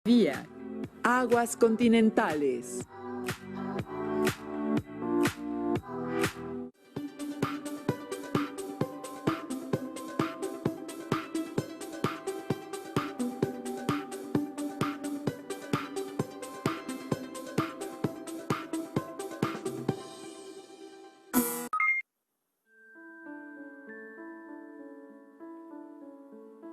Vía. Aguas continentales.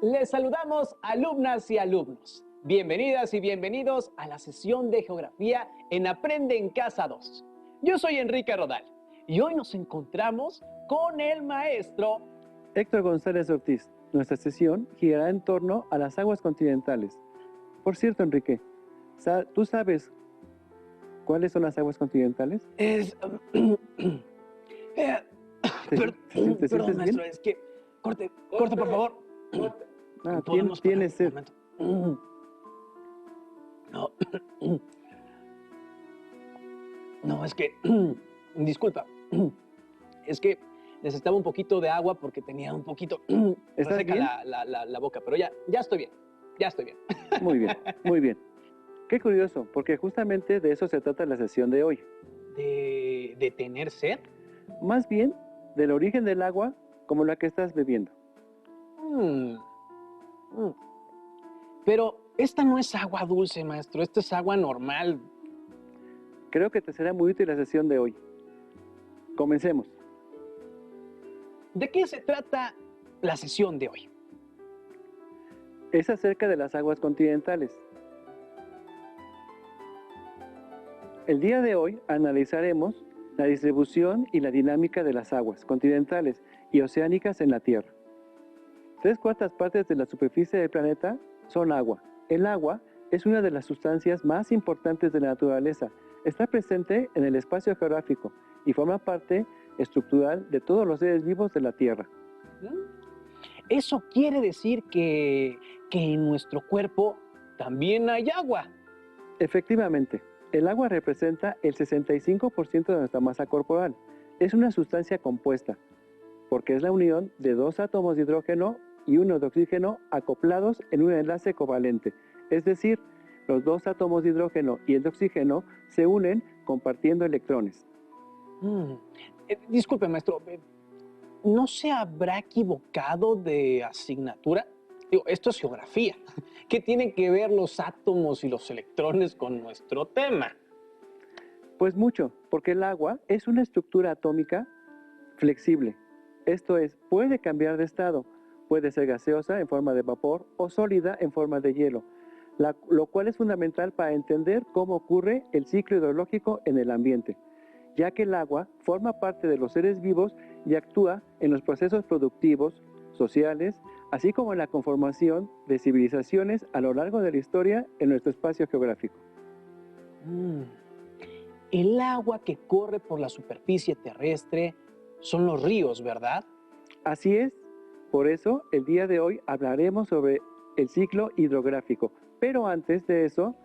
Les saludamos, alumnas y alumnos. Bienvenidas y bienvenidos a la sesión de Geografía en Aprende en Casa 2. Yo soy Enrique Rodal y hoy nos encontramos con el maestro Héctor González Ortiz. Nuestra sesión girará en torno a las aguas continentales. Por cierto, Enrique, ¿tú sabes cuáles son las aguas continentales? Perdón, sientes maestro, bien? es que... Corte, por favor. Tienes sed. No. No, es que... Disculpa. Es que necesitaba un poquito de agua porque tenía un poquito... ¿Estás reseca bien? la boca, pero ya estoy bien. Ya estoy bien. Muy bien, muy bien. Qué curioso, porque justamente de eso se trata la sesión de hoy. ¿De tener sed? Más bien, del origen del agua como la que estás bebiendo. Pero esta no es agua dulce, maestro. Esta es agua normal. Creo que te será muy útil la sesión de hoy. Comencemos. ¿De qué se trata la sesión de hoy? Es acerca de las aguas continentales. El día de hoy analizaremos la distribución y la dinámica de las aguas continentales y oceánicas en la Tierra. 3/4 partes de la superficie del planeta son agua. El agua es una de las sustancias más importantes de la naturaleza. Está presente en el espacio geográfico y forma parte estructural de todos los seres vivos de la Tierra. Eso quiere decir que en nuestro cuerpo también hay agua. Efectivamente, el agua representa el 65% de nuestra masa corporal. Es una sustancia compuesta, porque es la unión de 2 átomos de hidrógeno y 1 de oxígeno acoplados en un enlace covalente. Es decir, los 2 átomos de hidrógeno y el de oxígeno se unen compartiendo electrones. Disculpe, maestro, ¿no se habrá equivocado de asignatura? Digo, esto es geografía. ¿Qué tienen que ver los átomos y los electrones con nuestro tema? Pues mucho, porque el agua es una estructura atómica flexible. Esto es, puede cambiar de estado. Puede ser gaseosa en forma de vapor o sólida en forma de hielo, lo cual es fundamental para entender cómo ocurre el ciclo hidrológico en el ambiente, ya que el agua forma parte de los seres vivos y actúa en los procesos productivos, sociales, así como en la conformación de civilizaciones a lo largo de la historia en nuestro espacio geográfico. El agua que corre por la superficie terrestre son los ríos, ¿verdad? Así es. Por eso, el día de hoy hablaremos sobre el ciclo hidrográfico. Pero antes de eso,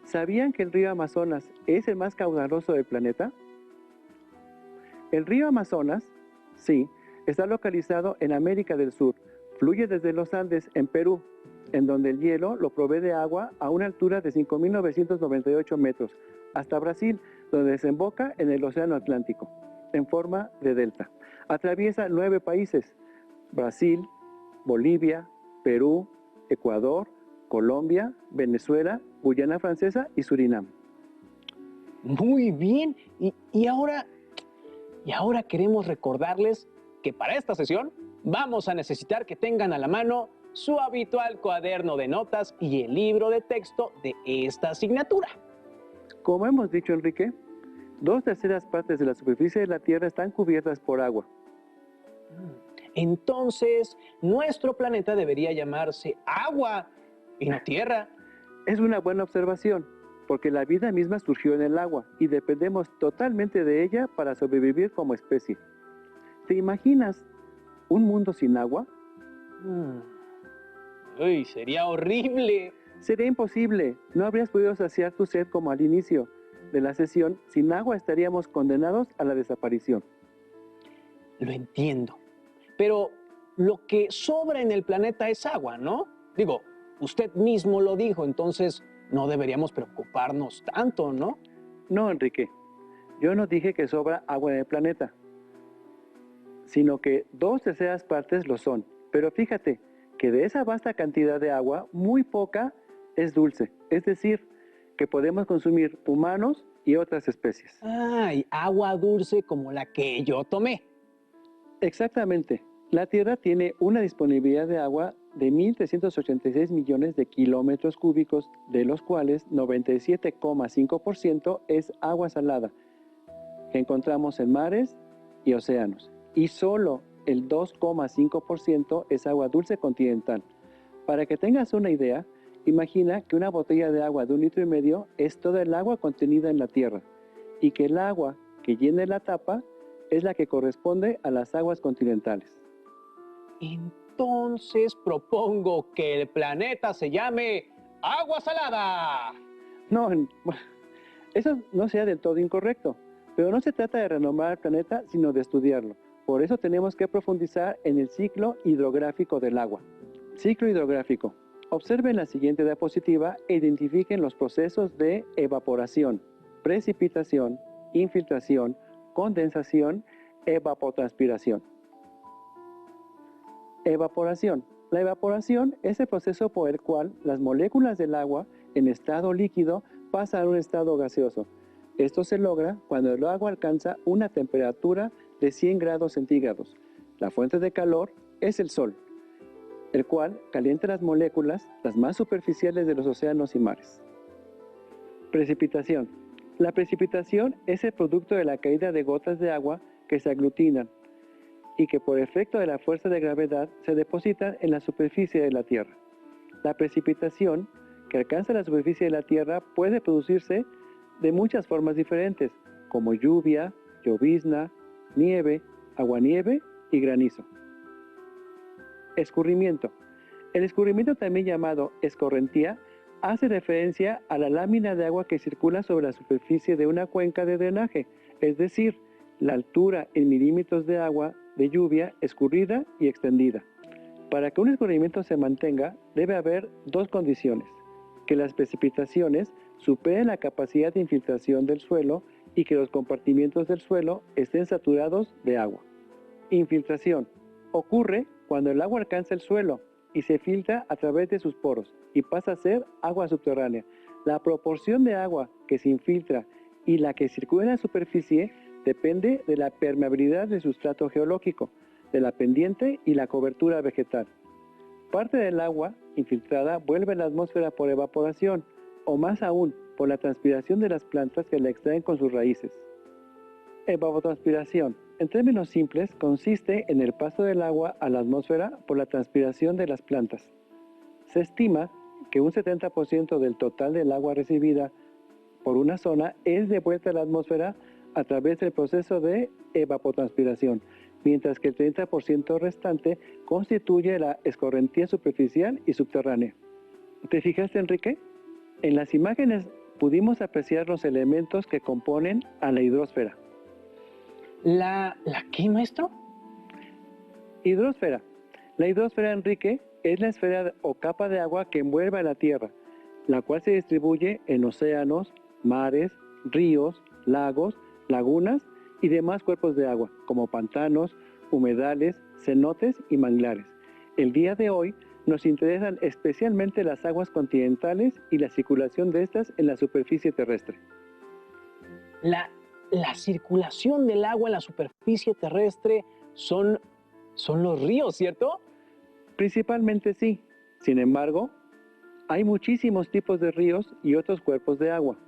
¿sabían que el río Amazonas es el más caudaloso del planeta? El río Amazonas, sí, está localizado en América del Sur. Fluye desde los Andes, en Perú, en donde el hielo lo provee de agua a una altura de 5.998 metros, hasta Brasil, donde desemboca en el Océano Atlántico, en forma de delta. Atraviesa 9 países: Brasil, Bolivia, Perú, Ecuador, Colombia, Venezuela, Guyana Francesa y Surinam. Muy bien. Y ahora queremos recordarles que para esta sesión vamos a necesitar que tengan a la mano su habitual cuaderno de notas y el libro de texto de esta asignatura. Como hemos dicho, Enrique, 2/3 partes de la superficie de la Tierra están cubiertas por agua. Entonces, nuestro planeta debería llamarse agua y no tierra. Es una buena observación, porque la vida misma surgió en el agua y dependemos totalmente de ella para sobrevivir como especie. ¿Te imaginas un mundo sin agua? Uy, sería horrible. Sería imposible. No habrías podido saciar tu sed como al inicio de la sesión. Sin agua estaríamos condenados a la desaparición. Lo entiendo. Pero lo que sobra en el planeta es agua, ¿no? Digo, usted mismo lo dijo, entonces, no deberíamos preocuparnos tanto, ¿no? No, Enrique, yo no dije que sobra agua en el planeta, sino que 2/3 partes lo son. Pero fíjate que de esa vasta cantidad de agua, muy poca es dulce, es decir, que podemos consumir humanos y otras especies. Ay, agua dulce como la que yo tomé. Exactamente. La Tierra tiene una disponibilidad de agua de 1.386 millones de kilómetros cúbicos, de los cuales 97,5% es agua salada, que encontramos en mares y océanos, y solo el 2,5% es agua dulce continental. Para que tengas una idea, imagina que una botella de agua de 1,5 litros es toda el agua contenida en la Tierra, y que el agua que llene la tapa es la que corresponde a las aguas continentales. Entonces propongo que el planeta se llame agua salada. No, eso no sea del todo incorrecto, pero no se trata de renombrar el planeta, sino de estudiarlo. Por eso tenemos que profundizar en el ciclo hidrográfico del agua. Ciclo hidrográfico. Observen la siguiente diapositiva e identifiquen los procesos de evaporación, precipitación, infiltración, condensación, evapotranspiración. Evaporación. La evaporación es el proceso por el cual las moléculas del agua en estado líquido pasan a un estado gaseoso. Esto se logra cuando el agua alcanza una temperatura de 100 grados centígrados. La fuente de calor es el sol, el cual calienta las moléculas, las más superficiales de los océanos y mares. Precipitación. La precipitación es el producto de la caída de gotas de agua que se aglutinan y que por efecto de la fuerza de gravedad se depositan en la superficie de la Tierra. La precipitación que alcanza la superficie de la Tierra puede producirse de muchas formas diferentes, como lluvia, llovizna, nieve, aguanieve y granizo. Escurrimiento. El escurrimiento, también llamado escorrentía, hace referencia a la lámina de agua que circula sobre la superficie de una cuenca de drenaje, es decir, la altura en milímetros de agua de lluvia escurrida y extendida. Para que un escurrimiento se mantenga, debe haber dos condiciones: que las precipitaciones superen la capacidad de infiltración del suelo y que los compartimientos del suelo estén saturados de agua. Infiltración. Ocurre cuando el agua alcanza el suelo y se filtra a través de sus poros y pasa a ser agua subterránea. La proporción de agua que se infiltra y la que circula en la superficie depende de la permeabilidad del sustrato geológico, de la pendiente y la cobertura vegetal. Parte del agua infiltrada vuelve a la atmósfera por evaporación, o más aún, por la transpiración de las plantas que la extraen con sus raíces. Evapotranspiración, en términos simples, consiste en el paso del agua a la atmósfera por la transpiración de las plantas. Se estima que un 70% del total del agua recibida por una zona es devuelta a la atmósfera a través del proceso de evapotranspiración, mientras que el 30% restante constituye la escorrentía superficial y subterránea. ¿Te fijaste, Enrique? En las imágenes pudimos apreciar los elementos que componen a la hidrosfera. ¿La qué, maestro? Hidrosfera. La hidrosfera, Enrique, es la esfera o capa de agua que envuelve a la Tierra, la cual se distribuye en océanos, mares, ríos, lagos, lagunas y demás cuerpos de agua, como pantanos, humedales, cenotes y manglares. El día de hoy nos interesan especialmente las aguas continentales y la circulación de estas en la superficie terrestre. La circulación del agua en la superficie terrestre son los ríos, ¿cierto? Principalmente sí. Sin embargo, hay muchísimos tipos de ríos y otros cuerpos de agua.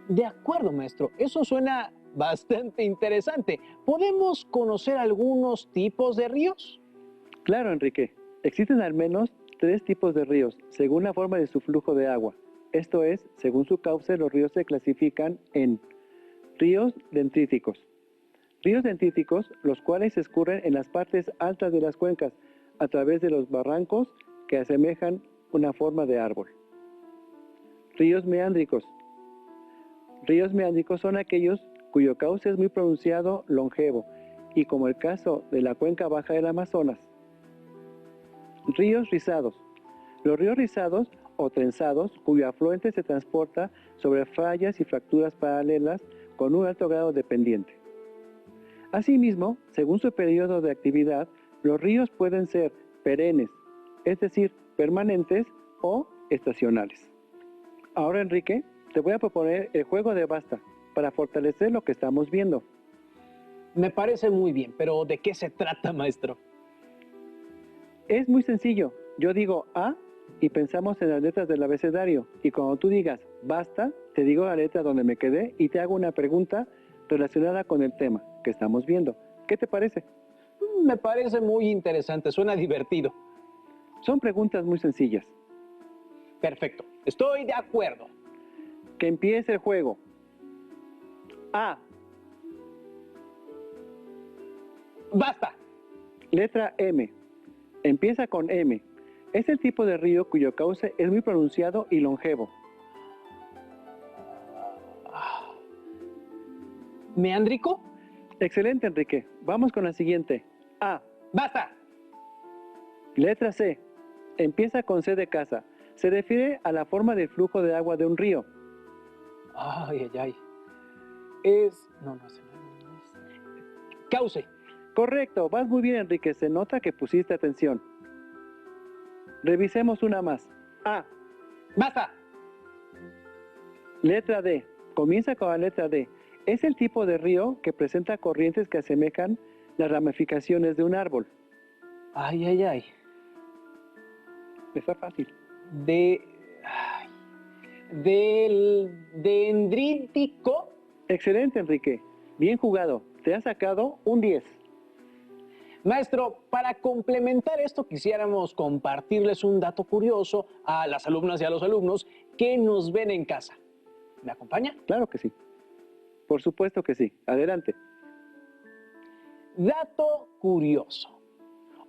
De acuerdo, maestro. Eso suena bastante interesante. ¿Podemos conocer algunos tipos de ríos? Claro, Enrique. Existen al menos 3 tipos de ríos, según la forma de su flujo de agua. Esto es, según su cauce, los ríos se clasifican en ríos dendríticos. Ríos dendríticos, los cuales escurren en las partes altas de las cuencas, a través de los barrancos que asemejan una forma de árbol. Ríos meándricos. Ríos meándricos son aquellos cuyo cauce es muy pronunciado, longevo, y como el caso de la cuenca baja del Amazonas. Ríos rizados. Los ríos rizados o trenzados cuyo afluente se transporta sobre fallas y fracturas paralelas con un alto grado de pendiente. Asimismo, según su periodo de actividad, los ríos pueden ser perennes, es decir, permanentes o estacionales. Ahora, Enrique, te voy a proponer el juego de basta para fortalecer lo que estamos viendo. Me parece muy bien, pero ¿de qué se trata, maestro? Es muy sencillo. Yo digo A y pensamos en las letras del abecedario. Y cuando tú digas basta, te digo la letra donde me quedé y te hago una pregunta relacionada con el tema que estamos viendo. ¿Qué te parece? Me parece muy interesante, suena divertido. Son preguntas muy sencillas. Perfecto, estoy de acuerdo. Que empiece el juego. A. ¡Basta! Letra M. Empieza con M. Es el tipo de río cuyo cauce es muy pronunciado y longevo. ¿Meándrico? Excelente, Enrique. Vamos con la siguiente. A. ¡Basta! Letra C. Empieza con C de casa. Se refiere a la forma de flujo de agua de un río. Ay, ay, ay. Es... No, no es... Cauce. Correcto. Vas muy bien, Enrique. Se nota que pusiste atención. Revisemos una más. A. ¡Basta! Letra D. Comienza con la letra D. Es el tipo de río que presenta corrientes que asemejan las ramificaciones de un árbol. Ay, ay, ay. Está fácil. Dendrítico. Excelente, Enrique. Bien jugado. Te has sacado un 10. Maestro, para complementar esto quisiéramos compartirles un dato curioso a las alumnas y a los alumnos que nos ven en casa. ¿Me acompaña? Claro que sí. Por supuesto que sí. Adelante. Dato curioso.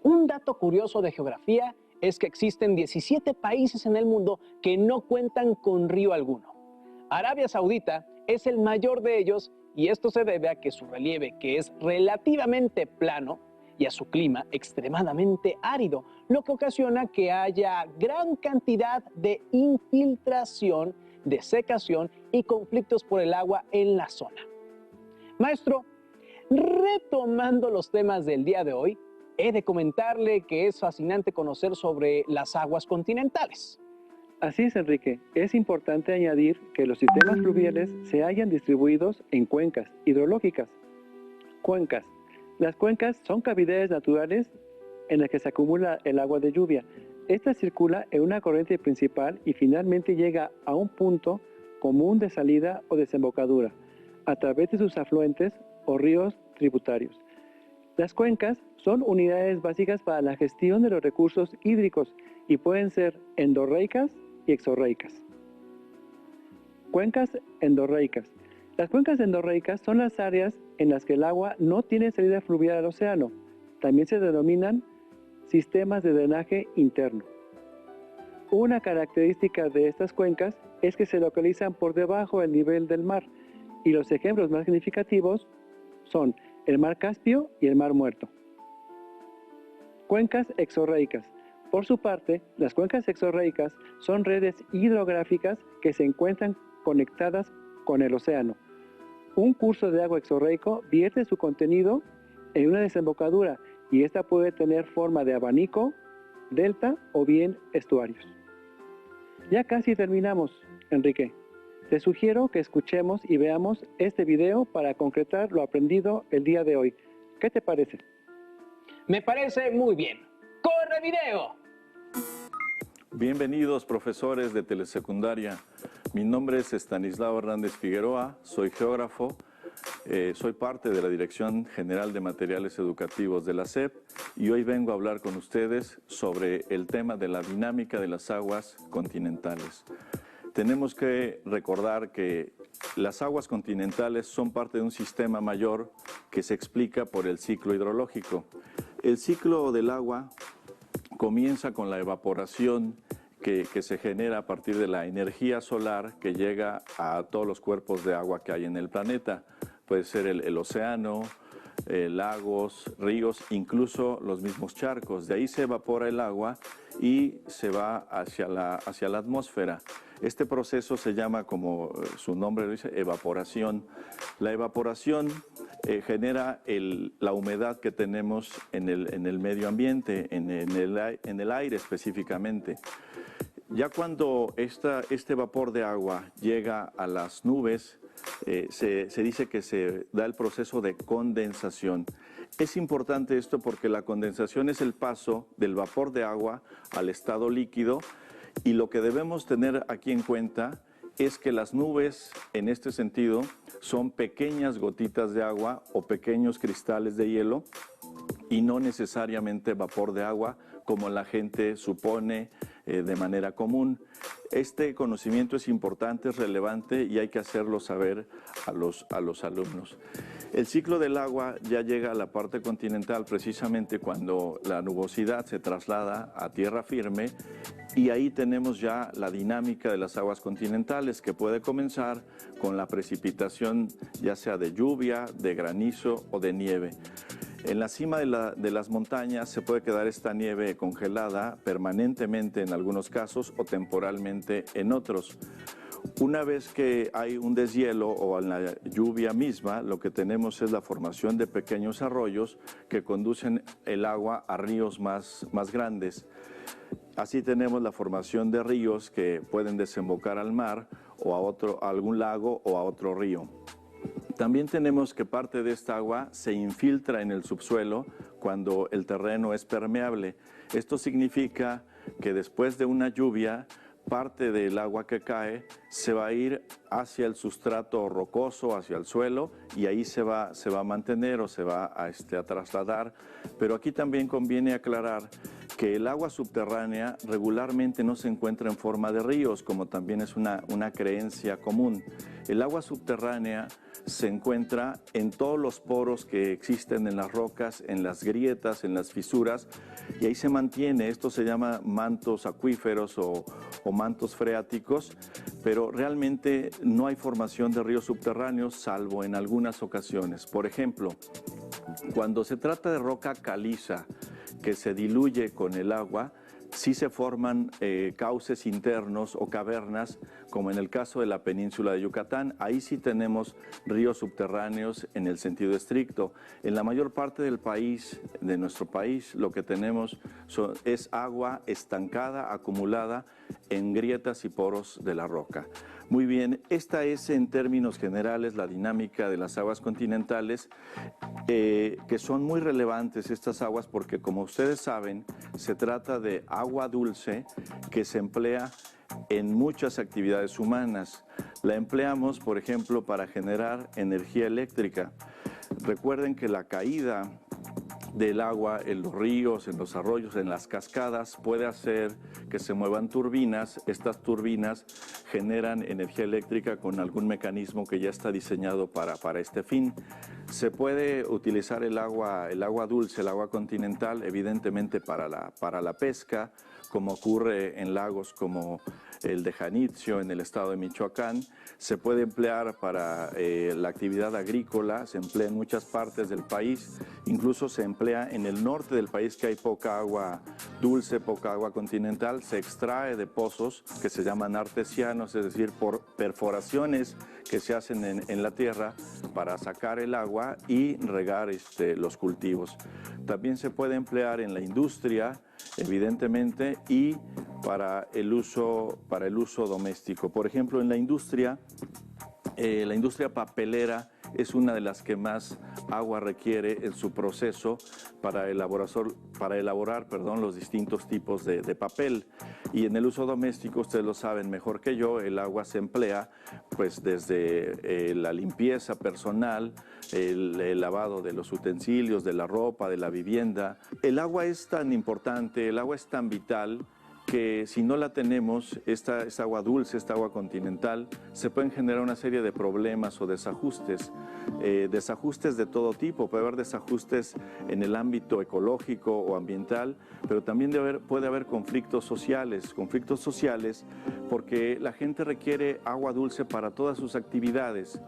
Un dato curioso de geografía es que existen 17 países en el mundo que no cuentan con río alguno. Arabia Saudita es el mayor de ellos y esto se debe a que su relieve, que es relativamente plano, y a su clima extremadamente árido, lo que ocasiona que haya gran cantidad de infiltración, desecación y conflictos por el agua en la zona. Maestro, retomando los temas del día de hoy, he de comentarle que es fascinante conocer sobre las aguas continentales. Así es, Enrique. Es importante añadir que los sistemas fluviales se hallan distribuidos en cuencas hidrológicas. Cuencas. Las cuencas son cavidades naturales en las que se acumula el agua de lluvia. Esta circula en una corriente principal y finalmente llega a un punto común de salida o desembocadura, a través de sus afluentes o ríos tributarios. Las cuencas son unidades básicas para la gestión de los recursos hídricos y pueden ser endorreicas y exorreicas. Cuencas endorreicas. Las cuencas endorreicas son las áreas en las que el agua no tiene salida fluvial al océano. También se denominan sistemas de drenaje interno. Una característica de estas cuencas es que se localizan por debajo del nivel del mar, y los ejemplos más significativos son el mar Caspio y el mar Muerto. Cuencas exorreicas. Por su parte, las cuencas exorreicas son redes hidrográficas que se encuentran conectadas con el océano. Un curso de agua exorreico vierte su contenido en una desembocadura y esta puede tener forma de abanico, delta o bien estuarios. Ya casi terminamos, Enrique. Te sugiero que escuchemos y veamos este video para concretar lo aprendido el día de hoy. ¿Qué te parece? Me parece muy bien. ¡Corre video! Bienvenidos, profesores de telesecundaria. Mi nombre es Estanislao Hernández Figueroa, soy geógrafo, soy parte de la Dirección General de Materiales Educativos de la SEP y hoy vengo a hablar con ustedes sobre el tema de la dinámica de las aguas continentales. Tenemos que recordar que las aguas continentales son parte de un sistema mayor que se explica por el ciclo hidrológico. El ciclo del agua comienza con la evaporación que se genera a partir de la energía solar que llega a todos los cuerpos de agua que hay en el planeta. Puede ser el océano, lagos, ríos, incluso los mismos charcos. De ahí se evapora el agua y se va hacia la atmósfera. Este proceso se llama, como su nombre lo dice, evaporación. La evaporación genera la humedad que tenemos en el medio ambiente, en el aire específicamente. Ya cuando este vapor de agua llega a las nubes, se dice que se da el proceso de condensación. Es importante esto porque la condensación es el paso del vapor de agua al estado líquido, y lo que debemos tener aquí en cuenta es que las nubes, en este sentido, son pequeñas gotitas de agua o pequeños cristales de hielo y no necesariamente vapor de agua como la gente supone de manera común. Este conocimiento es importante, es relevante y hay que hacerlo saber a los alumnos. El ciclo del agua ya llega a la parte continental precisamente cuando la nubosidad se traslada a tierra firme, y ahí tenemos ya la dinámica de las aguas continentales, que puede comenzar con la precipitación ya sea de lluvia, de granizo o de nieve. En la cima de las montañas se puede quedar esta nieve congelada permanentemente en algunos casos o temporalmente en otros. Una vez que hay un deshielo o en la lluvia misma, lo que tenemos es la formación de pequeños arroyos que conducen el agua a ríos más grandes. Así tenemos la formación de ríos que pueden desembocar al mar o a algún lago o a otro río. También tenemos que parte de esta agua se infiltra en el subsuelo cuando el terreno es permeable. Esto significa que después de una lluvia, parte del agua que cae se va a ir hacia el sustrato rocoso, hacia el suelo, y ahí se va a mantener o se va a trasladar. Pero aquí también conviene aclarar que el agua subterránea regularmente no se encuentra en forma de ríos, como también es una creencia común. El agua subterránea se encuentra en todos los poros que existen en las rocas, en las grietas, en las fisuras, y ahí se mantiene. Esto se llama mantos acuíferos o mantos freáticos, pero realmente no hay formación de ríos subterráneos salvo en algunas ocasiones. Por ejemplo, cuando se trata de roca caliza que se diluye con el agua, sí se forman cauces internos o cavernas, como en el caso de la península de Yucatán. Ahí sí tenemos ríos subterráneos en el sentido estricto. En la mayor parte del país, de nuestro país, lo que tenemos es agua estancada, acumulada en grietas y poros de la roca. Muy bien, esta es en términos generales la dinámica de las aguas continentales, que son muy relevantes estas aguas porque, como ustedes saben, se trata de agua dulce que se emplea en muchas actividades humanas. La empleamos, por ejemplo, para generar energía eléctrica. Recuerden que la caída del agua en los ríos, en los arroyos, en las cascadas, puede hacer que se muevan turbinas. Estas turbinas generan energía eléctrica con algún mecanismo que ya está diseñado para este fin. Se puede utilizar el agua dulce, el agua continental, evidentemente para la pesca, como ocurre en lagos como el de Janitzio, en el estado de Michoacán. Se puede emplear para la actividad agrícola, se emplea en muchas partes del país, incluso se emplea en el norte del país, que hay poca agua dulce, poca agua continental. Se extrae de pozos que se llaman artesianos, es decir, por perforaciones que se hacen en la tierra para sacar el agua y regar los cultivos. También se puede emplear en la industria, evidentemente, y para el uso doméstico. Por ejemplo, en la industria papelera es una de las que más agua requiere en su proceso para elaborar los distintos tipos de papel. Y en el uso doméstico, ustedes lo saben mejor que yo, el agua se emplea pues desde la limpieza personal, el lavado de los utensilios, de la ropa, de la vivienda. El agua es tan importante, el agua es tan vital, que si no la tenemos, esta agua dulce, esta agua continental, se pueden generar una serie de problemas o desajustes de todo tipo. Puede haber desajustes en el ámbito ecológico o ambiental, pero también puede haber conflictos sociales porque la gente requiere agua dulce para todas sus actividades,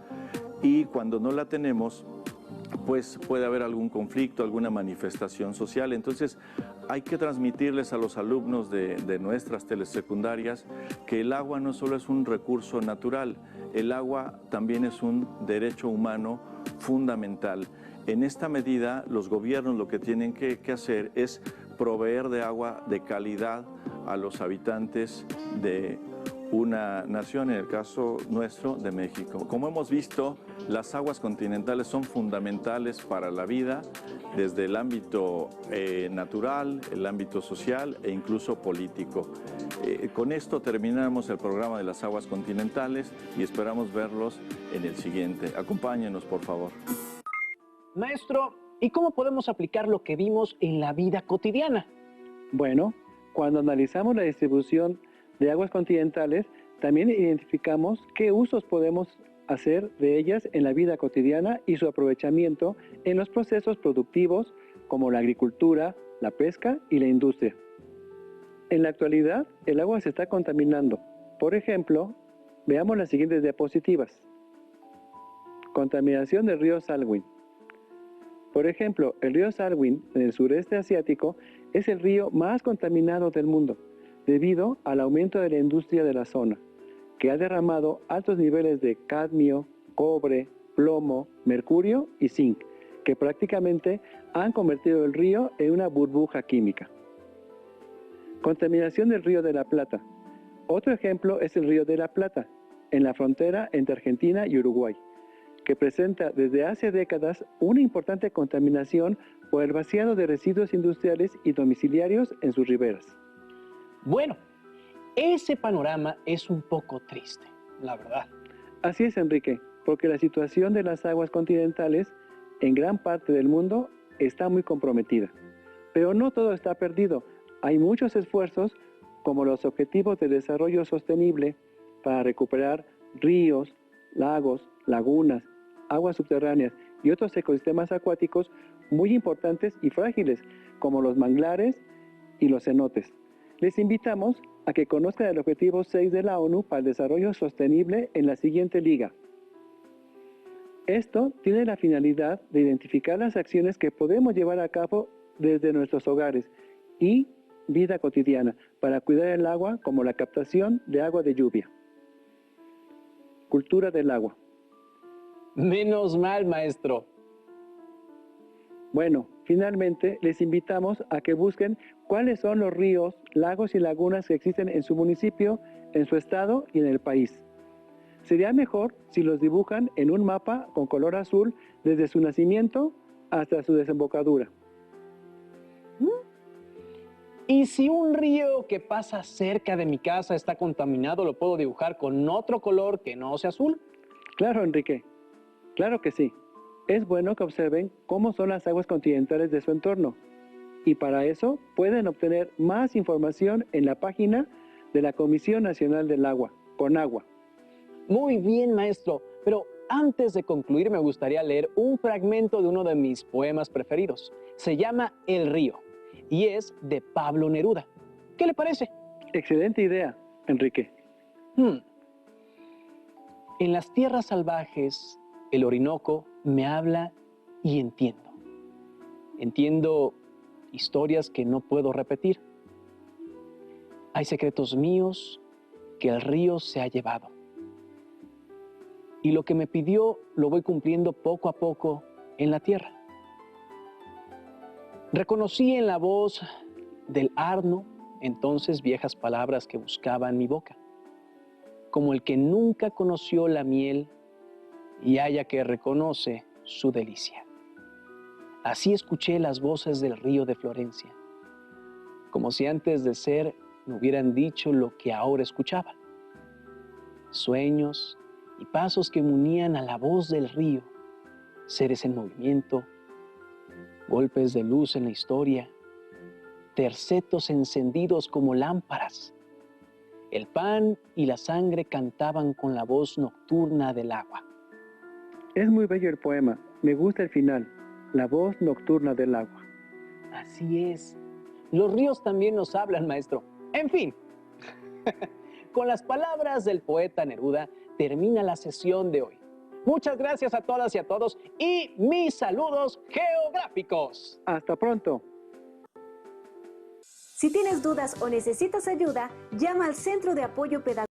y cuando no la tenemos, pues puede haber algún conflicto, alguna manifestación social. Entonces hay que transmitirles a los alumnos de nuestras telesecundarias que el agua no solo es un recurso natural, el agua también es un derecho humano fundamental. En esta medida, los gobiernos lo que tienen que hacer es proveer de agua de calidad a los habitantes de una nación, en el caso nuestro, de México. Como hemos visto, las aguas continentales son fundamentales para la vida, desde el ámbito natural, el ámbito social e incluso político. Con esto terminamos el programa de las aguas continentales y esperamos verlos en el siguiente. Acompáñenos, por favor. Maestro, ¿y cómo podemos aplicar lo que vimos en la vida cotidiana? Bueno, cuando analizamos la distribución de aguas continentales, también identificamos qué usos podemos hacer de ellas en la vida cotidiana y su aprovechamiento en los procesos productivos como la agricultura, la pesca y la industria. En la actualidad, el agua se está contaminando. Por ejemplo, veamos las siguientes diapositivas. Contaminación del río Salween. Por ejemplo, el río Salween en el sureste asiático es el río más contaminado del mundo, debido al aumento de la industria de la zona, que ha derramado altos niveles de cadmio, cobre, plomo, mercurio y zinc, que prácticamente han convertido el río en una burbuja química. Contaminación del río de la Plata. Otro ejemplo es el río de la Plata, en la frontera entre Argentina y Uruguay, que presenta desde hace décadas una importante contaminación por el vaciado de residuos industriales y domiciliarios en sus riberas. Bueno, ese panorama es un poco triste, la verdad. Así es, Enrique, porque la situación de las aguas continentales en gran parte del mundo está muy comprometida. Pero no todo está perdido. Hay muchos esfuerzos, como los Objetivos de Desarrollo Sostenible, para recuperar ríos, lagos, lagunas, aguas subterráneas y otros ecosistemas acuáticos muy importantes y frágiles, como los manglares y los cenotes. Les invitamos a que conozcan el Objetivo 6 de la ONU para el Desarrollo Sostenible en la siguiente liga. Esto tiene la finalidad de identificar las acciones que podemos llevar a cabo desde nuestros hogares y vida cotidiana para cuidar el agua, como la captación de agua de lluvia. Cultura del agua. Menos mal, maestro. Bueno, finalmente les invitamos a que busquen cuáles son los ríos, lagos y lagunas que existen en su municipio, en su estado y en el país. Sería mejor si los dibujan en un mapa con color azul desde su nacimiento hasta su desembocadura. ¿Y si un río que pasa cerca de mi casa está contaminado, lo puedo dibujar con otro color que no sea azul? Claro, Enrique. Claro que sí. Es bueno que observen cómo son las aguas continentales de su entorno. Y para eso pueden obtener más información en la página de la Comisión Nacional del Agua, CONAGUA. Muy bien, maestro. Pero antes de concluir, me gustaría leer un fragmento de uno de mis poemas preferidos. Se llama El río y es de Pablo Neruda. ¿Qué le parece? Excelente idea, Enrique. En las tierras salvajes, el Orinoco me habla y entiendo. Entiendo historias que no puedo repetir. Hay secretos míos que el río se ha llevado. Y lo que me pidió lo voy cumpliendo poco a poco en la tierra. Reconocí en la voz del Arno entonces viejas palabras que buscaban mi boca, como el que nunca conoció la miel y haya que reconoce su delicia. Así escuché las voces del río de Florencia, como si antes de ser me hubieran dicho lo que ahora escuchaba. Sueños y pasos que me unían a la voz del río, seres en movimiento, golpes de luz en la historia, tercetos encendidos como lámparas. El pan y la sangre cantaban con la voz nocturna del agua. Es muy bello el poema. Me gusta el final, la voz nocturna del agua. Así es. Los ríos también nos hablan, maestro. En fin, con las palabras del poeta Neruda termina la sesión de hoy. Muchas gracias a todas y a todos y mis saludos geográficos. Hasta pronto. Si tienes dudas o necesitas ayuda, llama al Centro de Apoyo Pedagógico